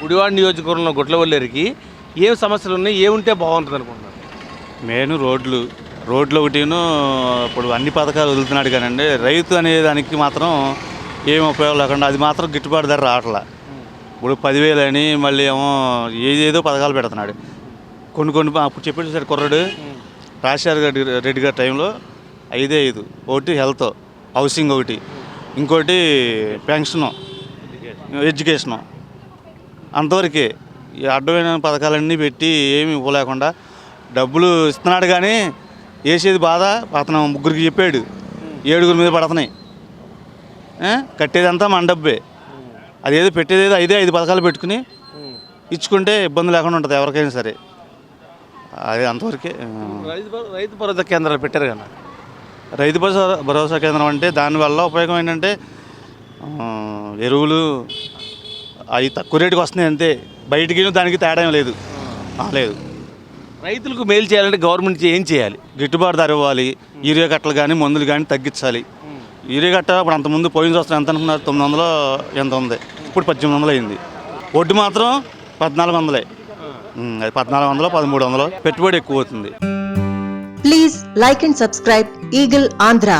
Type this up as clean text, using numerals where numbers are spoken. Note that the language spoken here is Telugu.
గుడివాడ నియోజకవర్గంలో గుట్లవల్లేరికి ఏం సమస్యలు ఉన్నాయి, ఏముంటే బాగుంటుంది అనుకుంటున్నారు? మెయిన్ రోడ్లు ఒకటిను ఇప్పుడు అన్ని పథకాలు వదులుతున్నాడు కానండి, రైతు అనే దానికి మాత్రం ఏం ఉపయోగం లేకుండా అది మాత్రం గిట్టుబాటు ధర రావట్లా. ఇప్పుడు 10,000 అని మళ్ళీ ఏమో ఏదేదో పథకాలు పెడుతున్నాడు. కొన్ని అప్పుడు చెప్పాడు సార్ కుర్రాడు రాజశేఖర రెడ్డి గారి టైంలో 5 ఒకటి హెల్త్, హౌసింగ్ ఒకటి, ఇంకోటి పెన్షను, ఎడ్యుకేషను, అంతవరకే. ఈ అడ్డమైన పథకాలన్నీ పెట్టి ఏమి ఇవ్వలేకుండా డబ్బులు ఇస్తున్నాడు కానీ వేసేది బాధ. అతను 3 చెప్పాడు, 7 మీద పడుతున్నాయి. కట్టేదంతా మన డబ్బే. అదేదో పెట్టేదేదో 5 పథకాలు పెట్టుకుని ఇచ్చుకుంటే ఇబ్బంది లేకుండా ఉంటుంది ఎవరికైనా సరే. అది అంతవరకే. రైతు భరోసా కేంద్రాలు పెట్టారు కదా. రైతు భరోసా కేంద్రం అంటే దానివల్ల ఉపయోగం ఏంటంటే ఎరువులు అవి తక్కువ రేటుకి వస్తున్నాయి అంతే, బయటికి దానికి తేడా ఏం లేదు. లేదు, రైతులకు మేలు చేయాలంటే గవర్నమెంట్ ఏం చేయాలి? గిట్టుబాటు ధర ఇవ్వాలి. యూరియా కట్టలు కానీ మందులు కానీ తగ్గించాలి. యూరియా కట్ట ఇప్పుడు అంతకుముందు పోయిన సంవత్సరం ఎంత అనుకున్నారు, 900 ఎంత ఉంది, ఇప్పుడు 1800 అయింది. వడ్డీ మాత్రం 1400. అది 1400, 1300. పెట్టుబడి ఎక్కువ అవుతుంది. Please like and subscribe eagle Andhra.